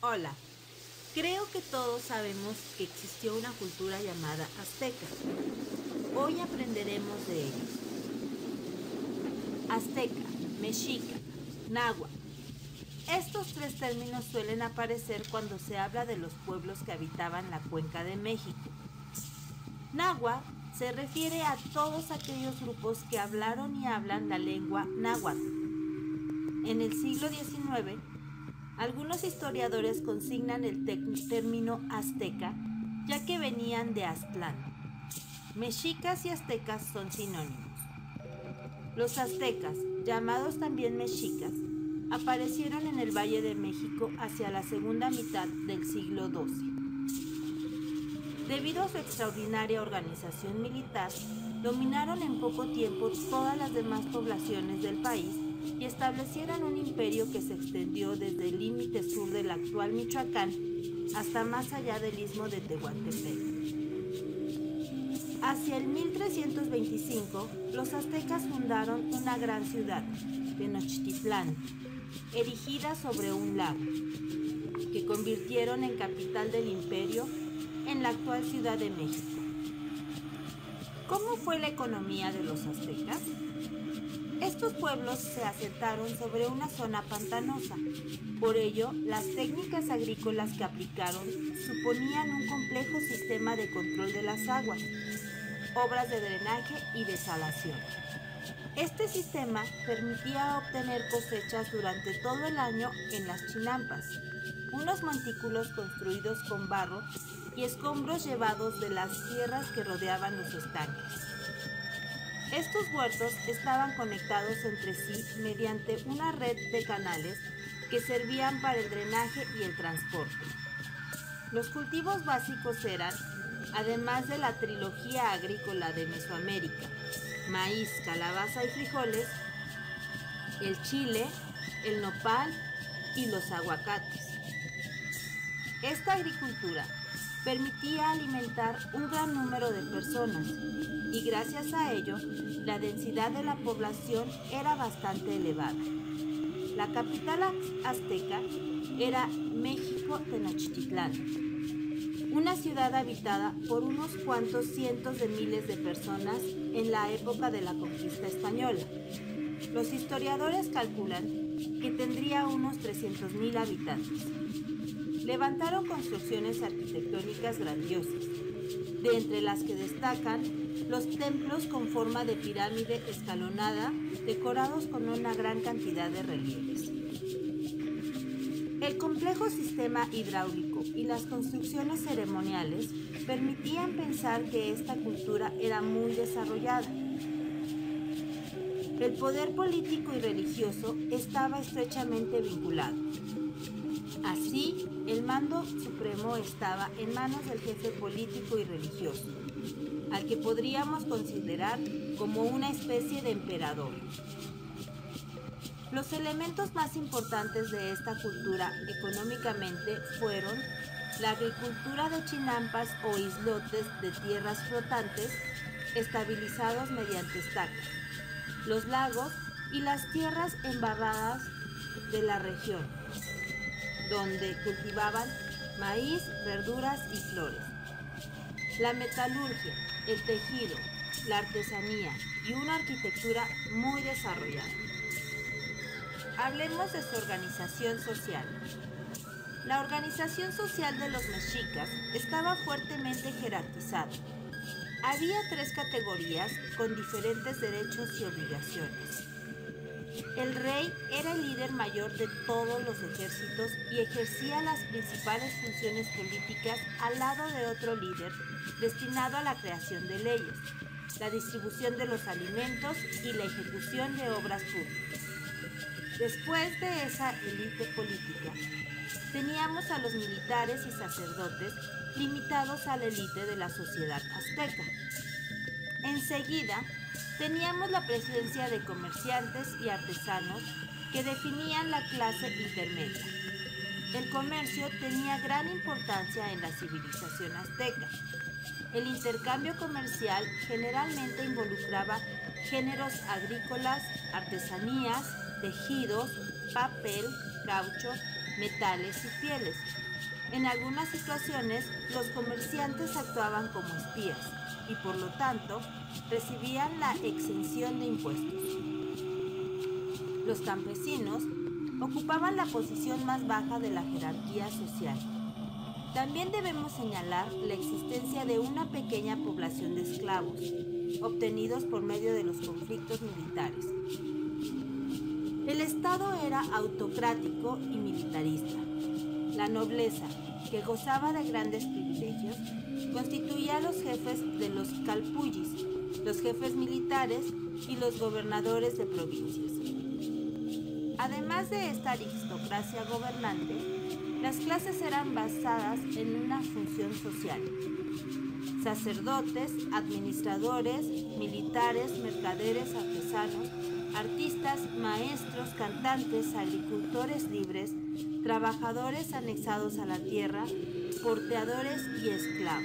Hola, creo que todos sabemos que existió una cultura llamada azteca. Hoy aprenderemos de ellos. Azteca, mexica, náhuatl. Estos tres términos suelen aparecer cuando se habla de los pueblos que habitaban la Cuenca de México. Náhuatl se refiere a todos aquellos grupos que hablaron y hablan la lengua náhuatl. En el siglo XIX, algunos historiadores consignan el término azteca, ya que venían de Aztlán. Mexicas y aztecas son sinónimos. Los aztecas, llamados también mexicas, aparecieron en el Valle de México hacia la segunda mitad del siglo XII. Debido a su extraordinaria organización militar, dominaron en poco tiempo todas las demás poblaciones del país y establecieron un imperio que se extendió desde el límite sur del actual Michoacán hasta más allá del istmo de Tehuantepec. Hacia el 1325, los aztecas fundaron una gran ciudad, Tenochtitlán, erigida sobre un lago, que convirtieron en capital del imperio en la actual Ciudad de México. ¿Cómo fue la economía de los aztecas? Estos pueblos se asentaron sobre una zona pantanosa. Por ello, las técnicas agrícolas que aplicaron suponían un complejo sistema de control de las aguas, obras de drenaje y desalación. Este sistema permitía obtener cosechas durante todo el año en las chinampas, unos montículos construidos con barro y escombros llevados de las tierras que rodeaban los estanques. Estos huertos estaban conectados entre sí mediante una red de canales que servían para el drenaje y el transporte. Los cultivos básicos eran, además de la trilogía agrícola de Mesoamérica, maíz, calabaza y frijoles, el chile, el nopal y los aguacates. Esta agricultura permitía alimentar un gran número de personas y gracias a ello la densidad de la población era bastante elevada. La capital azteca era México Tenochtitlán, una ciudad habitada por unos cuantos cientos de miles de personas en la época de la conquista española. Los historiadores calculan que tendría unos 300,000 habitantes. Levantaron construcciones arquitectónicas grandiosas, de entre las que destacan los templos con forma de pirámide escalonada, decorados con una gran cantidad de relieves. El complejo sistema hidráulico y las construcciones ceremoniales permitían pensar que esta cultura era muy desarrollada. El poder político y religioso estaba estrechamente vinculado. Así, el mando supremo estaba en manos del jefe político y religioso, al que podríamos considerar como una especie de emperador. Los elementos más importantes de esta cultura económicamente fueron la agricultura de chinampas o islotes de tierras flotantes estabilizados mediante estacas, los lagos y las tierras embarradas de la región, donde cultivaban maíz, verduras y flores. La metalurgia, el tejido, la artesanía y una arquitectura muy desarrollada. Hablemos de su organización social. La organización social de los mexicas estaba fuertemente jerarquizada. Había 3 categorías con diferentes derechos y obligaciones. El rey era el líder mayor de todos los ejércitos y ejercía las principales funciones políticas al lado de otro líder destinado a la creación de leyes, la distribución de los alimentos y la ejecución de obras públicas. Después de esa élite política, teníamos a los militares y sacerdotes limitados a la élite de la sociedad azteca. Enseguida, teníamos la presencia de comerciantes y artesanos que definían la clase intermedia. El comercio tenía gran importancia en la civilización azteca. El intercambio comercial generalmente involucraba géneros agrícolas, artesanías, tejidos, papel, caucho, metales y pieles. En algunas situaciones, los comerciantes actuaban como espías y por lo tanto recibían la exención de impuestos. Los campesinos ocupaban la posición más baja de la jerarquía social. También debemos señalar la existencia de una pequeña población de esclavos, obtenidos por medio de los conflictos militares. El Estado era autocrático y militarista. La nobleza, que gozaba de grandes privilegios, constituía a los jefes de los calpullis, los jefes militares y los gobernadores de provincias. Además de esta aristocracia gobernante, las clases eran basadas en una función social. Sacerdotes, administradores, militares, mercaderes, artesanos, artistas, maestros, cantantes, agricultores libres, trabajadores anexados a la tierra, porteadores y esclavos.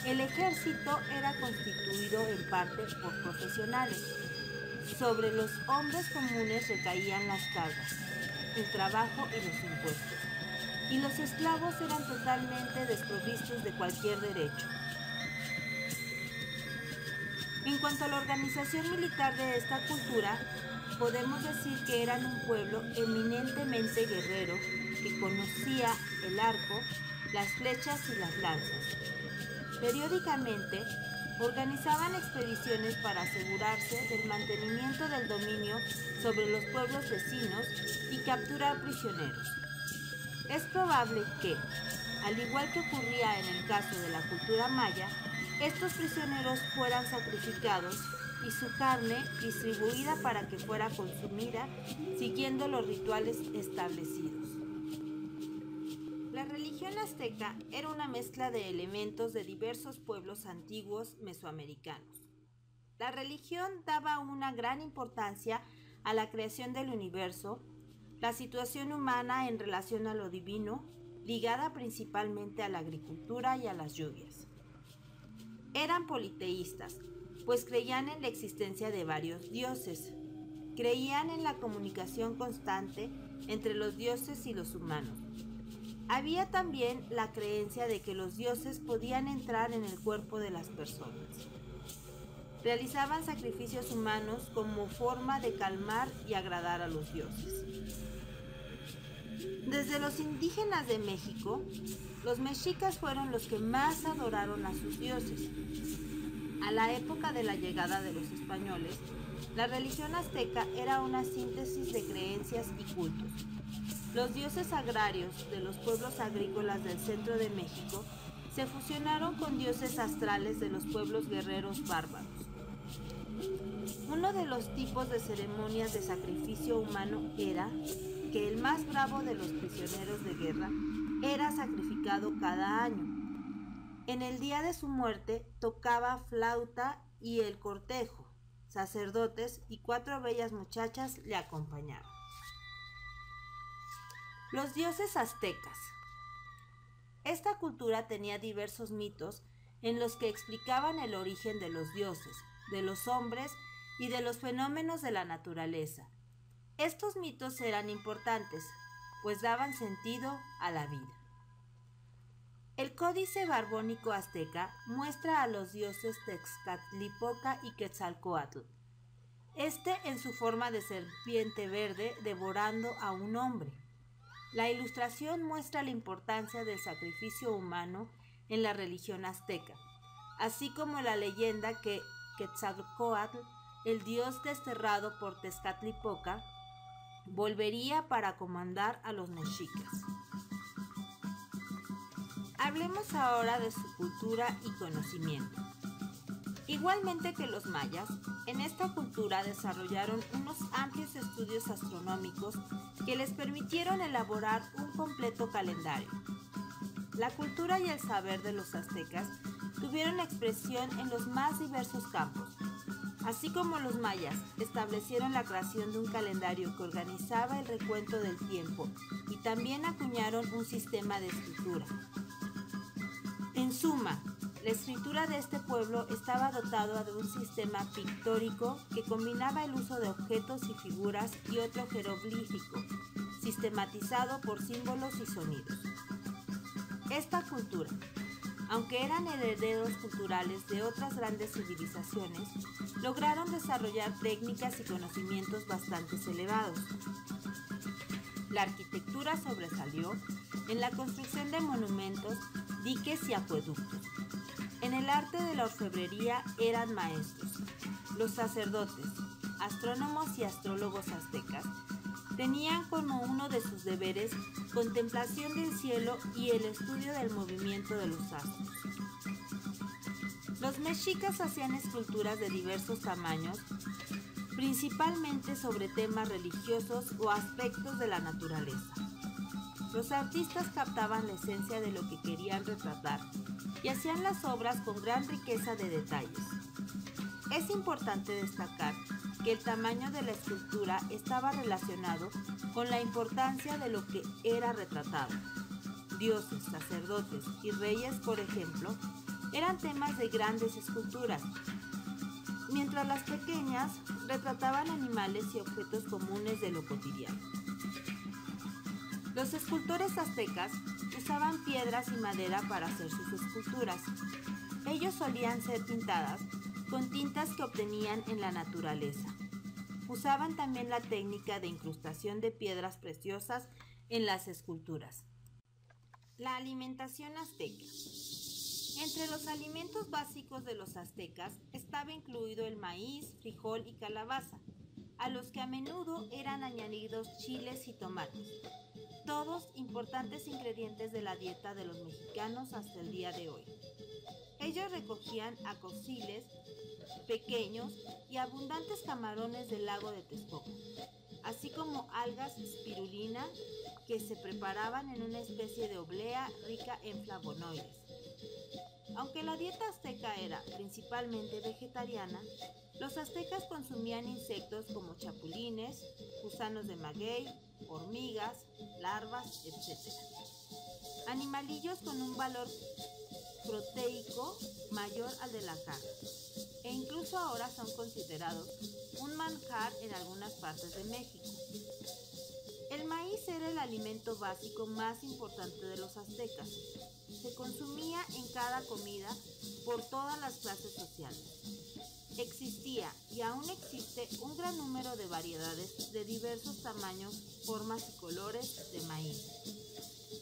El ejército era constituido en parte por profesionales. Sobre los hombres comunes recaían las cargas, el trabajo y los impuestos, y los esclavos eran totalmente desprovistos de cualquier derecho. En cuanto a la organización militar de esta cultura, podemos decir que eran un pueblo eminentemente guerrero que conocía el arco, las flechas y las lanzas. Periódicamente, organizaban expediciones para asegurarse del mantenimiento del dominio sobre los pueblos vecinos y capturar prisioneros. Es probable que, al igual que ocurría en el caso de la cultura maya, estos prisioneros fueran sacrificados y su carne distribuida para que fuera consumida siguiendo los rituales establecidos. La religión azteca era una mezcla de elementos de diversos pueblos antiguos mesoamericanos. La religión daba una gran importancia a la creación del universo, la situación humana en relación a lo divino, ligada principalmente a la agricultura y a las lluvias. Eran politeístas, pues creían en la existencia de varios dioses. Creían en la comunicación constante entre los dioses y los humanos. Había también la creencia de que los dioses podían entrar en el cuerpo de las personas. Realizaban sacrificios humanos como forma de calmar y agradar a los dioses. Desde los indígenas de México, los mexicas fueron los que más adoraron a sus dioses. A la época de la llegada de los españoles, la religión azteca era una síntesis de creencias y cultos. Los dioses agrarios de los pueblos agrícolas del centro de México se fusionaron con dioses astrales de los pueblos guerreros bárbaros. Uno de los tipos de ceremonias de sacrificio humano era que el más bravo de los prisioneros de guerra era sacrificado cada año. En el día de su muerte tocaba flauta y el cortejo, sacerdotes y 4 bellas muchachas le acompañaban. Los dioses aztecas. Esta cultura tenía diversos mitos en los que explicaban el origen de los dioses, de los hombres y de los fenómenos de la naturaleza. Estos mitos eran importantes, pues daban sentido a la vida. El Códice Barbónico azteca muestra a los dioses Tezcatlipoca y Quetzalcóatl, este en su forma de serpiente verde devorando a un hombre. La ilustración muestra la importancia del sacrificio humano en la religión azteca, así como la leyenda que Quetzalcóatl, el dios desterrado por Tezcatlipoca, volvería para comandar a los mexicas. Hablemos ahora de su cultura y conocimiento. Igualmente que los mayas, en esta cultura desarrollaron unos amplios estudios astronómicos que les permitieron elaborar un completo calendario. La cultura y el saber de los aztecas tuvieron expresión en los más diversos campos. Así como los mayas establecieron la creación de un calendario que organizaba el recuento del tiempo y también acuñaron un sistema de escritura. En suma, la escritura de este pueblo estaba dotada de un sistema pictórico que combinaba el uso de objetos y figuras y otro jeroglífico, sistematizado por símbolos y sonidos. Esta cultura, aunque eran herederos culturales de otras grandes civilizaciones, lograron desarrollar técnicas y conocimientos bastante elevados. La arquitectura sobresalió en la construcción de monumentos, diques y acueductos. En el arte de la orfebrería eran maestros. Los sacerdotes, astrónomos y astrólogos aztecas tenían como uno de sus deberes contemplación del cielo y el estudio del movimiento de los astros. Los mexicas hacían esculturas de diversos tamaños, principalmente sobre temas religiosos o aspectos de la naturaleza. Los artistas captaban la esencia de lo que querían retratar y hacían las obras con gran riqueza de detalles. Es importante destacar que el tamaño de la escultura estaba relacionado con la importancia de lo que era retratado. Dioses, sacerdotes y reyes, por ejemplo, eran temas de grandes esculturas, mientras las pequeñas retrataban animales y objetos comunes de lo cotidiano. Los escultores aztecas usaban piedras y madera para hacer sus esculturas. Ellos solían ser pintadas con tintas que obtenían en la naturaleza. Usaban también la técnica de incrustación de piedras preciosas en las esculturas. La alimentación azteca. Entre los alimentos básicos de los aztecas estaba incluido el maíz, frijol y calabaza, a los que a menudo eran añadidos chiles y tomates, todos importantes ingredientes de la dieta de los mexicanos hasta el día de hoy. Ellos recogían acosiles pequeños y abundantes camarones del lago de Texcoco, así como algas spirulina que se preparaban en una especie de oblea rica en flavonoides. Aunque la dieta azteca era principalmente vegetariana, los aztecas consumían insectos como chapulines, gusanos de maguey, hormigas, larvas, etc. Animalillos con un valor proteico mayor al de la carne, e incluso ahora son considerados un manjar en algunas partes de México. El maíz era el alimento básico más importante de los aztecas. Se consumía en cada comida por todas las clases sociales. Existía y aún existe un gran número de variedades de diversos tamaños, formas y colores de maíz.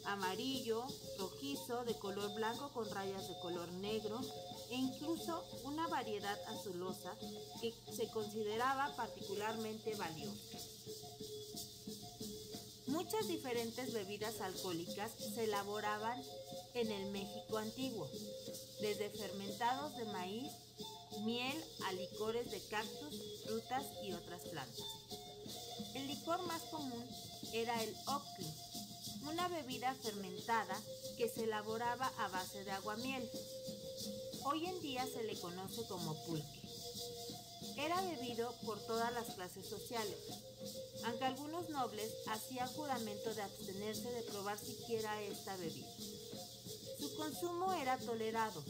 Amarillo, rojizo, de color blanco con rayas de color negro e incluso una variedad azulosa que se consideraba particularmente valiosa. Muchas diferentes bebidas alcohólicas se elaboraban en el México antiguo, desde fermentados de maíz, miel a licores de cactus, frutas y otras plantas. El licor más común era el ocli, una bebida fermentada que se elaboraba a base de aguamiel. Hoy en día se le conoce como pulque. Era bebido por todas las clases sociales, aunque algunos nobles hacían juramento de abstenerse de probar siquiera esta bebida. Su consumo era tolerado,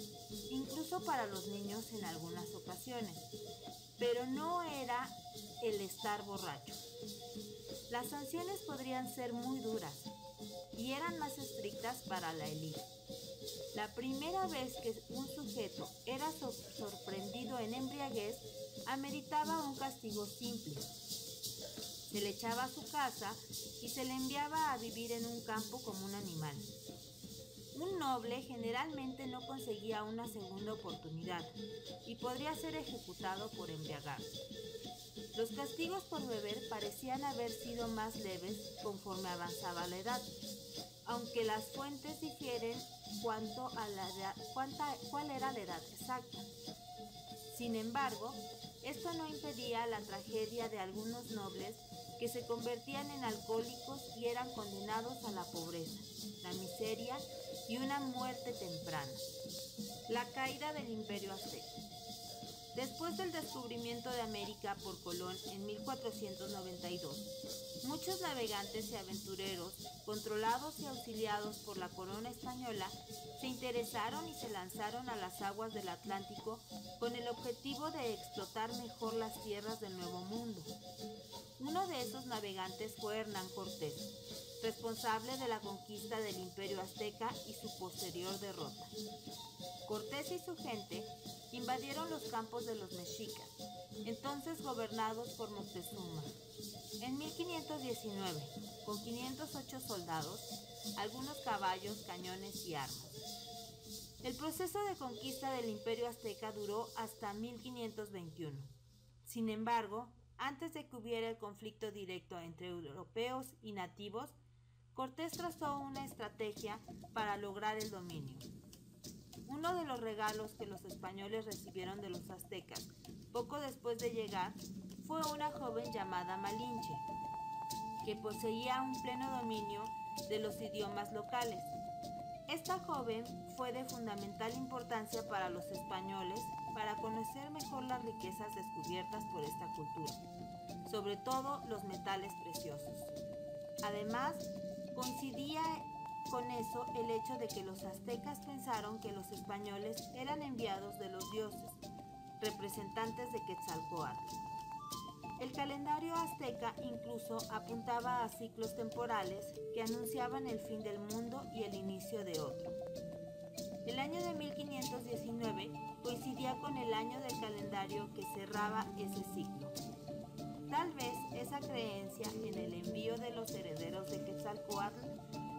incluso para los niños en algunas ocasiones, pero no era el estar borracho. Las sanciones podrían ser muy duras y eran más estrictas para la élite. La primera vez que un sujeto era sorprendido en embriaguez, ameritaba un castigo simple. Se le echaba a su casa y se le enviaba a vivir en un campo como un animal. Un noble generalmente no conseguía una segunda oportunidad y podría ser ejecutado por embriagarse. Los castigos por beber parecían haber sido más leves conforme avanzaba la edad, aunque las fuentes difieren cuanto a cuál era la edad exacta. Sin embargo, esto no impedía la tragedia de algunos nobles que se convertían en alcohólicos y eran condenados a la pobreza, la miseria y una muerte temprana. La caída del Imperio Azteca. Después del descubrimiento de América por Colón en 1492, Muchos navegantes y aventureros, controlados y auxiliados por la corona española, se interesaron y se lanzaron a las aguas del Atlántico con el objetivo de explotar mejor las tierras del Nuevo Mundo. Uno de esos navegantes fue Hernán Cortés, responsable de la conquista del Imperio Azteca y su posterior derrota. Cortés y su gente invadieron los campos de los mexicas, entonces gobernados por Moctezuma. En 1519, con 508 soldados, algunos caballos, cañones y armas. El proceso de conquista del Imperio Azteca duró hasta 1521. Sin embargo, antes de que hubiera el conflicto directo entre europeos y nativos, Cortés trazó una estrategia para lograr el dominio. Uno de los regalos que los españoles recibieron de los aztecas poco después de llegar fue una joven llamada Malinche, que poseía un pleno dominio de los idiomas locales. Esta joven fue de fundamental importancia para los españoles para conocer mejor las riquezas descubiertas por esta cultura, sobre todo los metales preciosos. Además, coincidía con eso el hecho de que los aztecas pensaron que los españoles eran enviados de los dioses, representantes de Quetzalcóatl. El calendario azteca incluso apuntaba a ciclos temporales que anunciaban el fin del mundo y el inicio de otro. El año de 1519 coincidía con el año del calendario que cerraba ese ciclo. Tal vez esa creencia en el envío de los herederos de Quetzalcóatl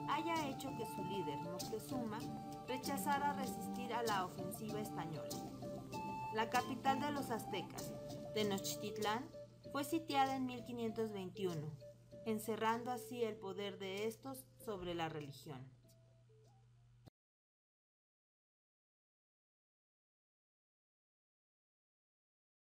haya hecho que su líder, Moctezuma, rechazara resistir a la ofensiva española. La capital de los aztecas, Tenochtitlán, fue sitiada en 1521, encerrando así el poder de estos sobre la religión.